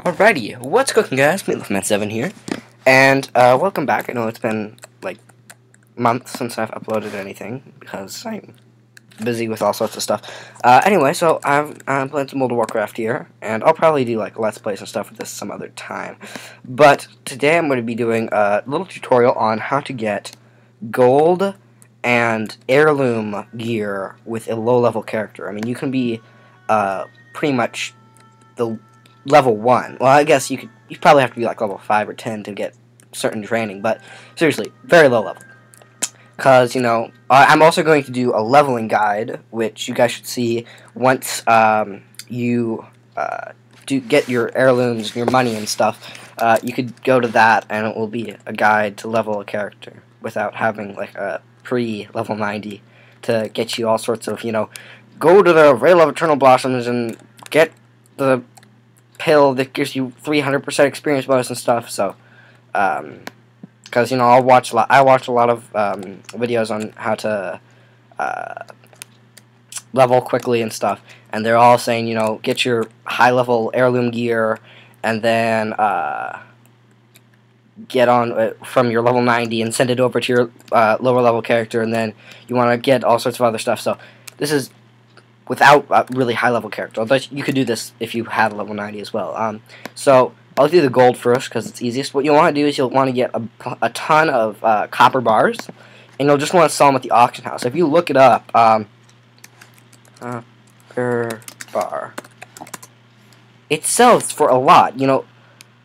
Alrighty, what's cooking, guys? Meatloafman7 here, and welcome back. I know it's been like months since I've uploaded anything because I'm busy with all sorts of stuff. Anyway, so I'm playing some World of Warcraft here, and I'll probably do like Let's Plays and stuff with this some other time. But today I'm going to be doing a little tutorial on how to get gold and heirloom gear with a low-level character. I mean, you can be pretty much the level 1. Well, I guess you probably have to be like level 5 or 10 to get certain training, but seriously, very low level. Because, you know, I'm also going to do a leveling guide, which you guys should see once you do get your heirlooms, your money and stuff. You could go to that, and it will be a guide to level a character without having like a pre-level 90 to get you all sorts of, you know, go to the Vale of Eternal Blossoms and get the pill that gives you 300% experience bonus and stuff. So, because you know, I watch a lot of videos on how to level quickly and stuff, and they're all saying, you know, get your high level heirloom gear, and then get on from your level 90 and send it over to your lower level character, and then you want to get all sorts of other stuff. So this is without a really high-level character. Although you could do this if you had a level 90 as well. So I'll do the gold first because it's easiest. What you'll want to do is you'll want to get a ton of copper bars, and you'll just want to sell them at the auction house. If you look it up, copper bar, it sells for a lot. You know,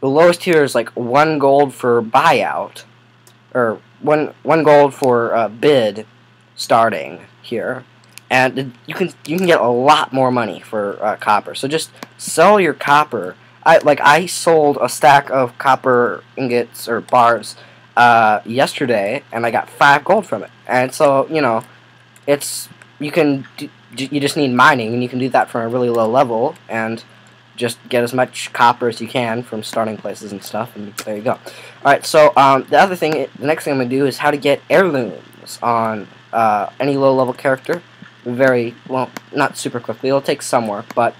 the lowest tier is like 1 gold for buyout, or one gold for bid starting here. And you can get a lot more money for copper. So just sell your copper. I sold a stack of copper ingots or bars yesterday, and I got 5 gold from it. And so, you know, you just need mining, and you can do that from a really low level and just get as much copper as you can from starting places and stuff. And there you go. All right. So the next thing I'm gonna do is how to get heirlooms on any low level character. Very well, not super quickly. It'll take some work, but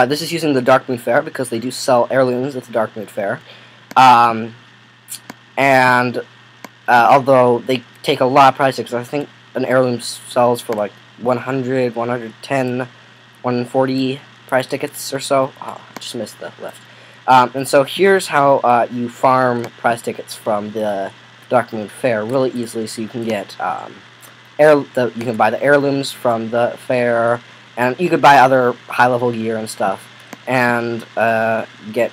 this is using the Darkmoon Fair because they do sell heirlooms at the Darkmoon Fair. And although they take a lot of price tickets, I think an heirloom sells for like 100, 110, 140 price tickets or so. Oh, I just missed the lift. And so here's how you farm price tickets from the Darkmoon Fair really easily, so you can get you can buy the heirlooms from the fair, and you could buy other high-level gear and stuff, and get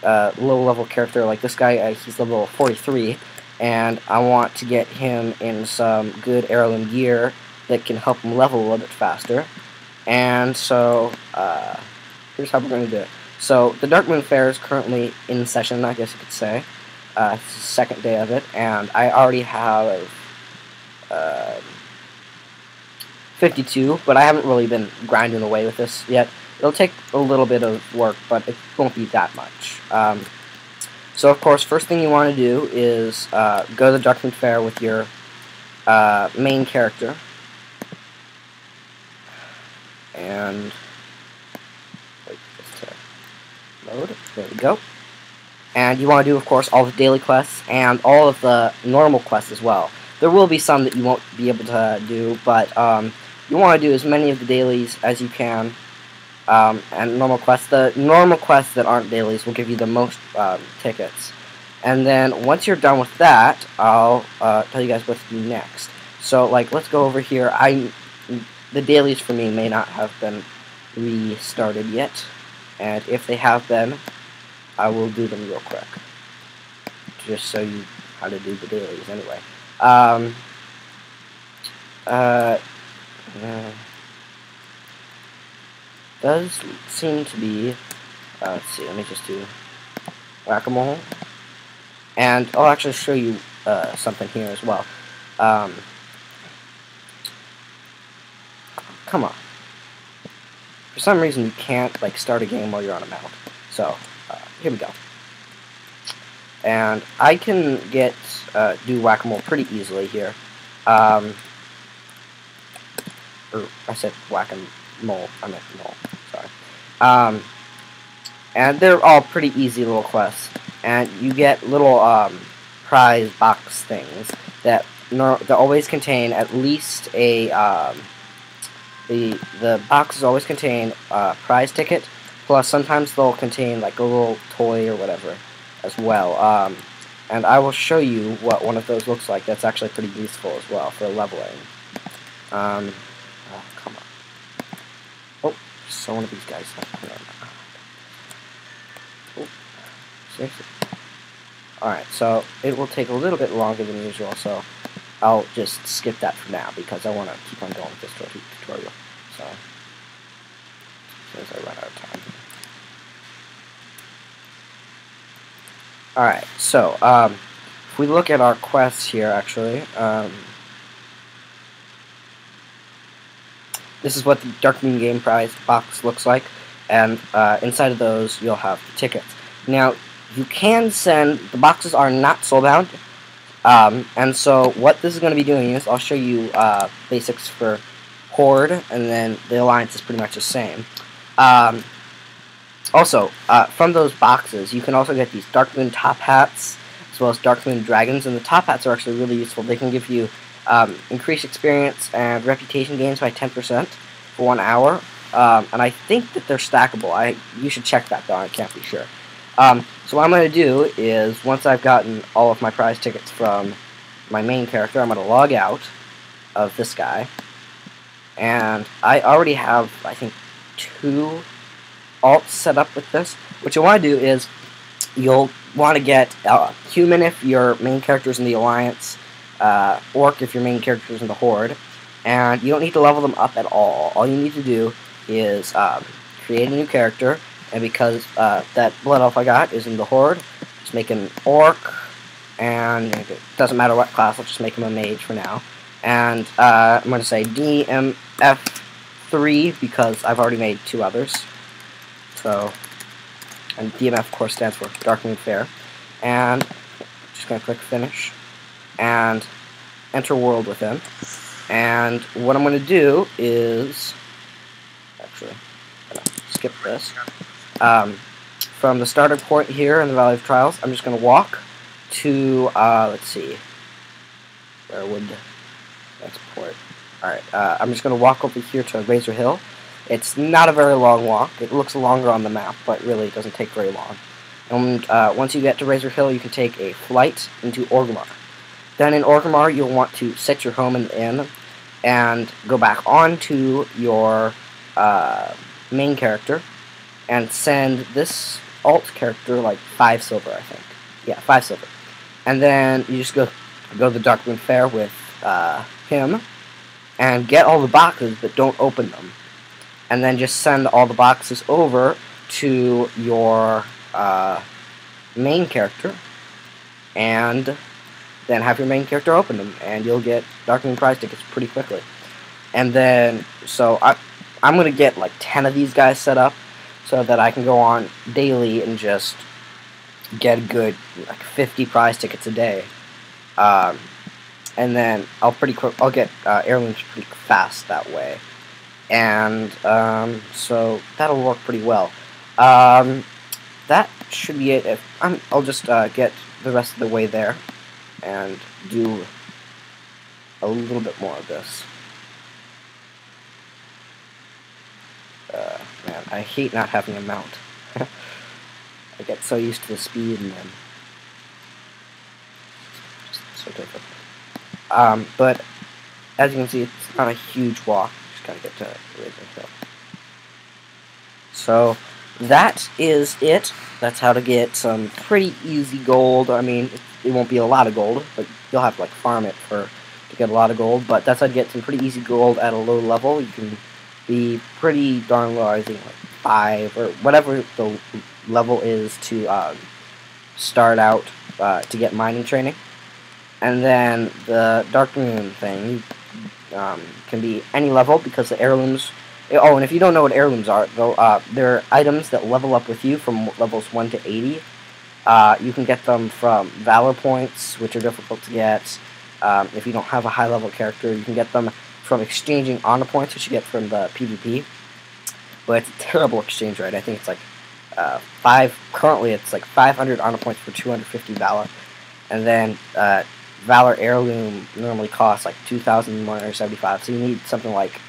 a low-level character like this guy. He's level 43, and I want to get him in some good heirloom gear that can help him level a little bit faster. And so here's how we're going to do it. So the Darkmoon Fair is currently in session, I guess you could say. It's the second day of it, and I already have 52, but I haven't really been grinding away with this yet. It'll take a little bit of work, but it won't be that much. So, of course, first thing you want to do is go to the Darkmoon Fair with your main character. And wait for this to load. There we go. And you want to do, of course, all the daily quests and all of the normal quests as well. There will be some that you won't be able to do, but you want to do as many of the dailies as you can, and normal quests. The normal quests that aren't dailies will give you the most tickets. And then once you're done with that, I'll tell you guys what to do next. So, like, let's go over here. The dailies for me may not have been restarted yet, and if they have been, I will do them real quick, just so you how to do the dailies anyway. Does seem to be, let's see, let me just do whack-a-mole, and I'll actually show you something here as well. Come on. For some reason you can't like start a game while you're on a mount. So, here we go. And I can do whack-a-mole pretty easily here. Or I said whack-a-mole, I meant mole, sorry. and they're all pretty easy little quests. And you get little prize box things that always contain at least a the boxes always contain a prize ticket, plus sometimes they'll contain like a little toy or whatever as well. And I will show you what one of those looks like. That's actually pretty useful as well for leveling. Oh, come on. Oh, so one of these guys. Oh, seriously. Alright, so it will take a little bit longer than usual, so I'll just skip that for now because I want to keep on going with this tutorial. So, as soon as I run out of time. Alright, so, if we look at our quests here, actually, this is what the Darkmoon game prize box looks like, and inside of those you'll have the tickets. Now, you can send, the boxes are not soulbound, and so what this is going to be doing is, I'll show you basics for Horde, and then the Alliance is pretty much the same. Also, from those boxes, you can also get these Darkmoon top hats, as well as Darkmoon dragons, and the top hats are actually really useful. They can give you increased experience and reputation gains by 10% for 1 hour, and I think that they're stackable. You should check that though, I can't be sure. So what I'm going to do is, once I've gotten all of my prize tickets from my main character, I'm going to log out of this guy, and I already have, I think, 2 alts set up with this. What you want to do is, you'll want to get human if your main character is in the Alliance, orc if your main character is in the Horde, and you don't need to level them up at all. All you need to do is create a new character, and because that blood elf I got is in the Horde, just make an orc, and it doesn't matter what class, I'll just make him a mage for now. And I'm going to say DMF3 because I've already made 2 others. So, and DMF of course stands for Darkmoon Fair. And just going to click finish and enter world within. And what I'm going to do is, actually, I'm going to skip this. From the starting point here in the Valley of Trials, I'm just going to walk to, let's see, where would next port? Alright, I'm just going to walk over here to Razor Hill. It's not a very long walk. It looks longer on the map, but really it doesn't take very long. And once you get to Razor Hill, you can take a flight into Orgrimmar. Then in Orgrimmar, you'll want to set your home in the inn and go back onto your main character and send this alt character like 5 silver, I think. Yeah, 5 silver. And then you just go to the Darkmoon Fair with him and get all the boxes, but don't open them. And then just send all the boxes over to your main character, and then have your main character open them, and you'll get Darkmoon prize tickets pretty quickly. And then, so I'm going to get like 10 of these guys set up, so that I can go on daily and just get a good like 50 prize tickets a day. And then I'll get heirlooms pretty fast that way. And so that'll work pretty well. That should be it. I'll just get the rest of the way there and do a little bit more of this. Man, I hate not having a mount. I get so used to the speed and then it's so difficult. But as you can see, it's not a huge walk. Just gotta get to Razor Hill. So that is it. That's how to get some pretty easy gold. I mean, it won't be a lot of gold, but you'll have to like farm it to get a lot of gold. But that's how to get some pretty easy gold at a low level. You can be pretty darn low, I think like 5 or whatever the level is to start out to get mining training. And then the Darkmoon thing can be any level because the heirlooms. Oh, and if you don't know what heirlooms are, they're items that level up with you from levels 1 to 80. You can get them from Valor points, which are difficult to get. If you don't have a high-level character, you can get them from exchanging honor points, which you get from the PvP. But it's a terrible exchange rate. I think it's like currently it's like 500 honor points for 250 valor, and then valor heirloom normally costs like 2,175. So you need something like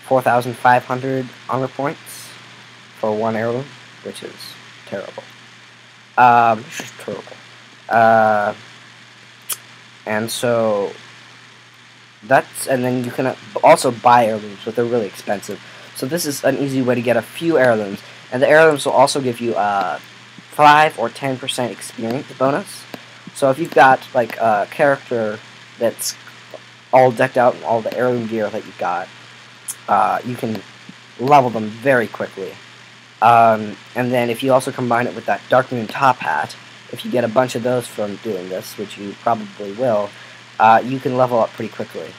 4,500 honor points for one heirloom, which is terrible. It's just terrible. And so and then you can also buy heirlooms, but they're really expensive. So this is an easy way to get a few heirlooms, and the heirlooms will also give you 5 or 10% experience bonus. So if you've got like a character that's all decked out in all the heirloom gear that you've got, you can level them very quickly. And then if you also combine it with that Darkmoon top hat, if you get a bunch of those from doing this, which you probably will, you can level up pretty quickly.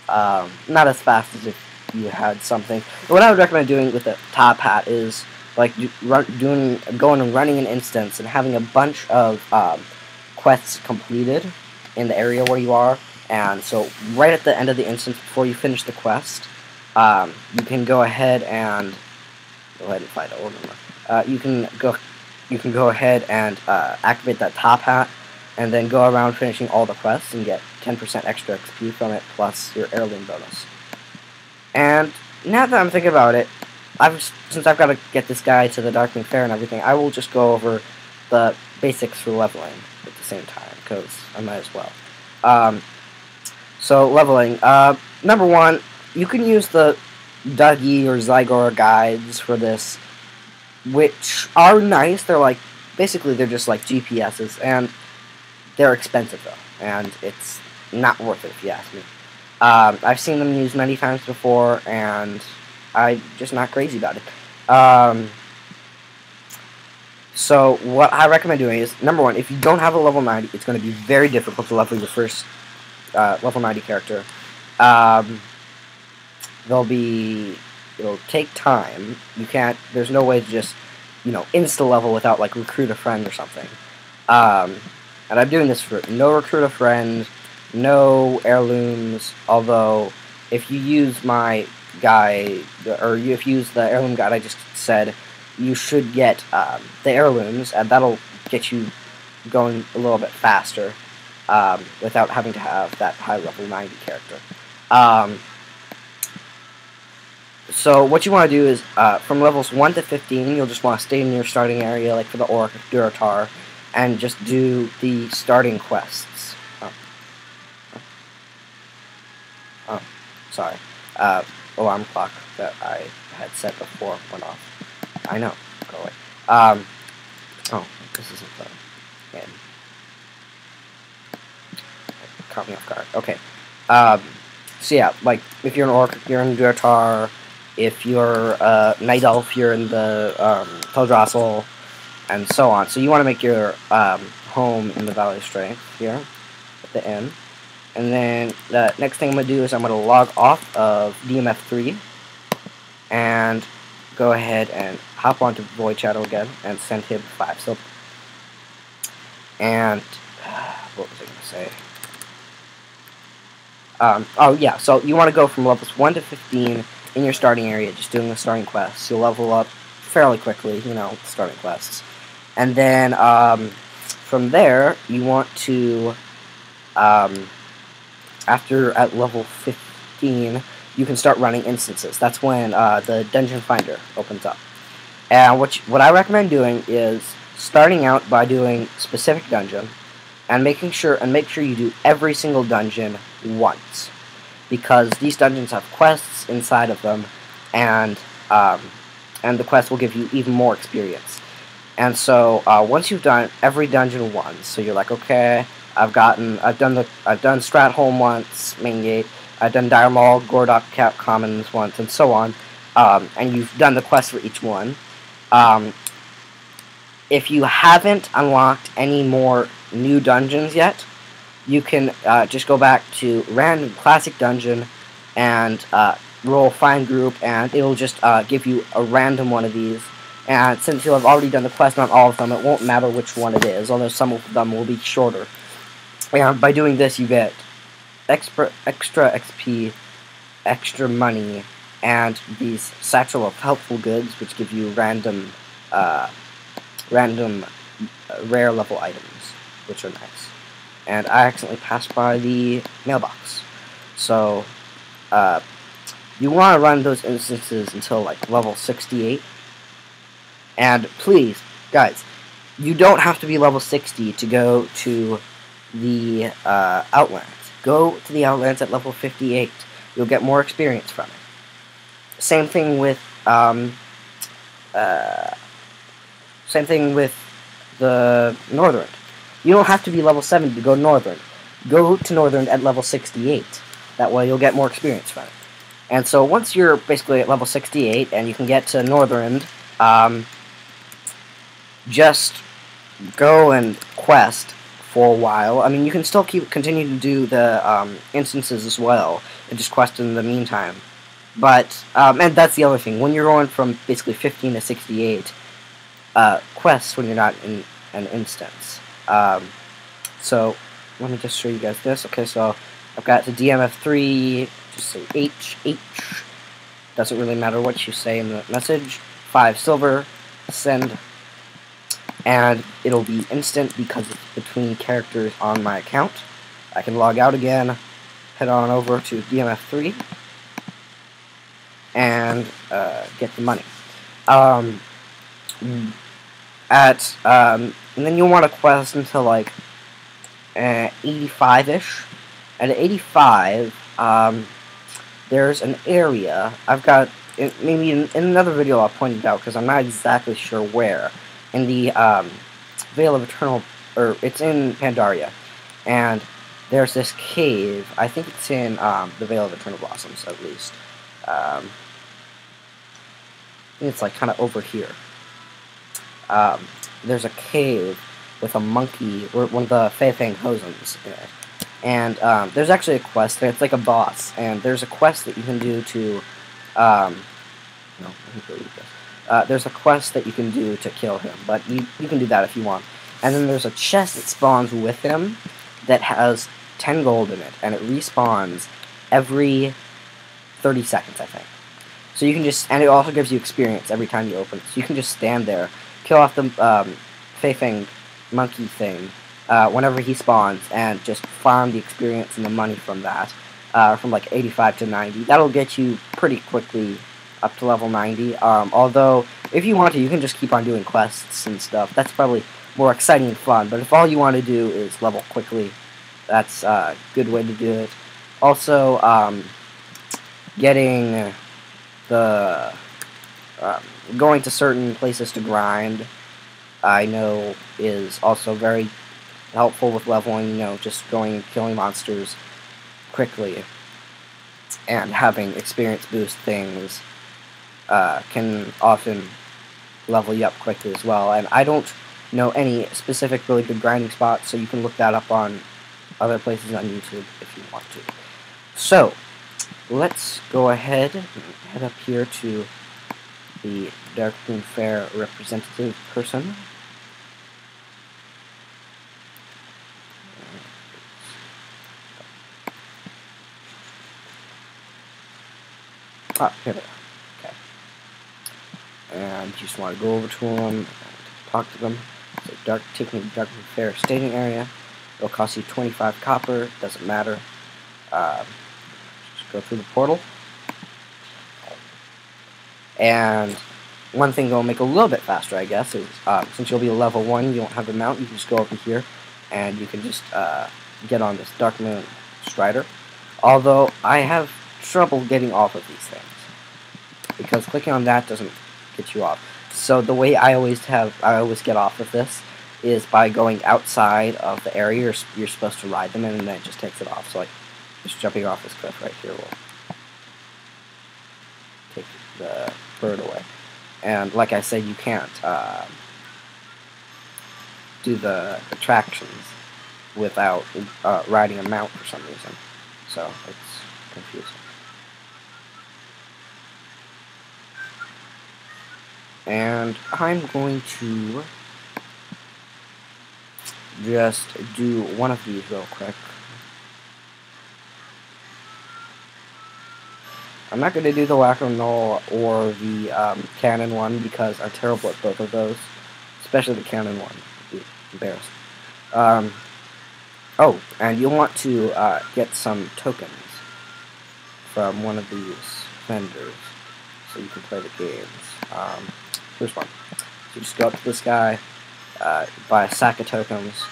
Not as fast as if you had something. But what I would recommend doing with the top hat is like going and running an instance and having a bunch of quests completed in the area where you are. And so right at the end of the instance, before you finish the quest, you can go ahead and find a order. You can go ahead and activate that top hat, and then go around finishing all the quests and get 10% extra XP from it, plus your heirloom bonus. And now that I'm thinking about it, since I've got to get this guy to the Darkmoon Fair and everything, I will just go over the basics for leveling at the same time, because I might as well. So leveling, number 1, you can use the Dougie or Zygor guides for this, which are nice. Basically they're just like GPSs, and they're expensive though, and it's not worth it if you ask me. I've seen them used many times before, and I'm just not crazy about it. So what I recommend doing is, number 1, if you don't have a level 90, it's going to be very difficult to level your first level 90 character. It'll take time. There's no way to just, insta-level without, like, recruit a friend or something. And I'm doing this for no recruit a friend, no heirlooms, although if you use my guide, or if you use the heirloom guide I just said, you should get the heirlooms, and that'll get you going a little bit faster without having to have that high level 90 character. So what you want to do is, from levels 1 to 15, you'll just want to stay in your starting area, like for the Orc, Duratar, and just do the starting quests. Sorry. Alarm clock that I had set before went off. I know. Go away. Oh, this isn't the game. Caught me off guard. Okay. So yeah, like, if you're an Orc, you're in Duratar. If you're a Night Elf, you're in the Teldrassil, and so on. So you want to make your home in the Valley of Strength here at the end. And then the next thing I'm going to do is I'm going to log off of DMF3 and go ahead and hop onto Void Shadow again and send him 5. So, and what was I going to say? Oh yeah, so you want to go from levels 1 to 15 in your starting area, just doing the starting quests. You'll level up fairly quickly, starting quests. And then, from there, you want to, at level 15, you can start running instances. That's when, the Dungeon Finder opens up. And what I recommend doing is starting out by doing specific dungeon, and make sure you do every single dungeon once, because these dungeons have quests inside of them, and the quests will give you even more experience. And so once you've done every dungeon once, so you're like, okay, I've done Stratholme once, Main Gate, I've done Dire Maul, Gordok, Cap Commons once, and so on, and you've done the quest for each one. If you haven't unlocked any more new dungeons yet, you can just go back to random classic dungeon and roll find group, and it'll just give you a random one of these. And since you'll have already done the quest on all of them, it won't matter which one it is, although some of them will be shorter. And by doing this, you get extra XP, extra money, and these Satchel of Helpful Goods, which give you random random rare level items, which are nice. And I accidentally passed by the mailbox. So, you want to run those instances until like level 68. And please, guys, you don't have to be level 60 to go to the Outlands. Go to the Outlands at level 58. You'll get more experience from it. Same thing with the Northern. You don't have to be level 70 to go to Northern. Go to Northern at level 68. That way you'll get more experience from it. And so once you're basically at level 68 and you can get to Northern, just go and quest for a while. I mean, you can still continue to do the instances as well, and just quest in the meantime. But, and that's the other thing, when you're going from basically 15 to 68, quests when you're not in an instance. So, let me just show you guys this. Okay, so I've got the DMF3, just say H, doesn't really matter what you say in the message, 5 silver, send, and it'll be instant because it's between characters on my account. I can log out again, head on over to DMF3, and get the money. And then you'll want to quest until like 85-ish. At 85, there's an area. I've got maybe in another video I'll point it out because I'm not exactly sure where. In the Vale of Eternal, or it's in Pandaria, and there's this cave. I think it's in the Vale of Eternal Blossoms, at least. I think it's like kind of over here. There's a cave with a monkey, or one of the Fei-Fang Hosens in it. And there's actually a quest there. It's like a boss, and there's a quest that you can do to. No, let me delete this. There's a quest that you can do to kill him, but you can do that if you want. And then there's a chest that spawns with him that has 10 gold in it, and it respawns every 30 seconds, I think. So you can just, and it also gives you experience every time you open it. So you can just stand there, kill off the Fei-Fang monkey thing whenever he spawns, and just farm the experience and the money from that, from like 85 to 90. That'll get you pretty quickly up to level 90, although if you want to, you can just keep on doing quests and stuff. That's probably more exciting and fun, but if all you want to do is level quickly, that's a good way to do it. Also, getting the going to certain places to grind, I know, is also very helpful with leveling. You know, just going and killing monsters quickly and having experience boost things can often level you up quickly as well. And I don't know any specific really good grinding spots, so you can look that up on other places on YouTube if you want to. So, let's go ahead and head up here to the Darkmoon Fair representative person. Ah, here we are. Okay. And you just want to go over to them and talk to them. So take me to Darkmoon Fair staging area. It'll cost you 25 copper, doesn't matter. Just go through the portal. And one thing that'll make it a little bit faster, I guess, is since you'll be level 1, you won't have the mount, you can just go over here and you can just get on this Darkmoon Strider. Although I have trouble getting off of these things, because clicking on that doesn't get you off. So the way I always get off of this is by going outside of the area you're supposed to ride them in, and then it just takes it off. So like, just jumping off this cliff right here will take the bird away. And like I said, you can't do the attractions without riding a mount for some reason. So it's confusing. And I'm going to just do one of these real quick. I'm not going to do the whack-a-mole or the cannon one because I'm terrible at both of those, especially the cannon one. I'd be embarrassed. Oh, and you'll want to get some tokens from one of these vendors so you can play the games. Here's one. So just go up to this guy, buy a sack of tokens,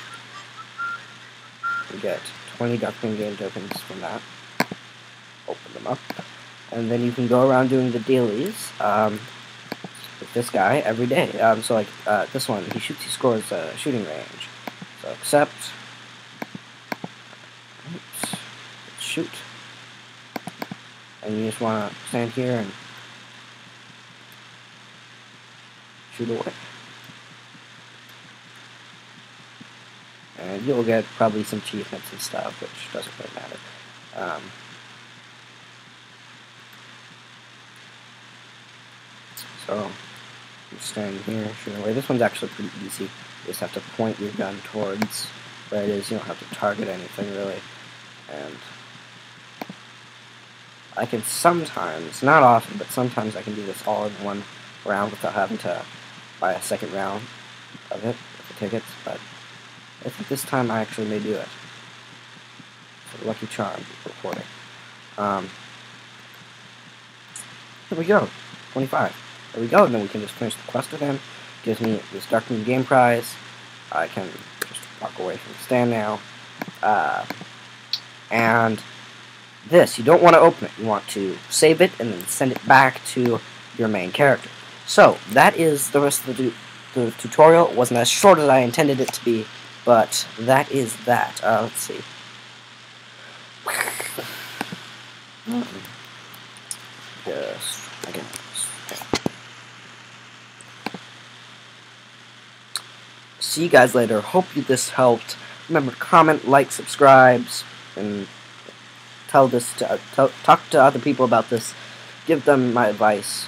you get 20 Darkmoon game tokens from that. Open them up. And then you can go around doing the dailies with this guy every day. So like this one, he scores shooting range. So accept. Oops. Let's shoot. And you just want to stand here and shoot away. And you'll get probably some achievements and stuff, which doesn't really matter. So, you stand here, shoot away. This one's actually pretty easy. You just have to point your gun towards where it is. You don't have to target anything, really. And I can sometimes, not often, but sometimes I can do this all in one round without having to buy a second round of it with the tickets, but I think this time I actually may do it. So lucky charm reporting. Here we go. 25. There we go, and then we can just finish the quest with him. Gives me this Darkmoon game prize. I can just walk away from the stand now. And this, you don't want to open it. You want to save it and then send it back to your main character. So, that is the rest of the tutorial. It wasn't as short as I intended it to be, but that is that. Let's see. Yes, again. See you guys later. Hope this helped. Remember to comment, like, subscribe, and talk to other people about this. Give them my advice.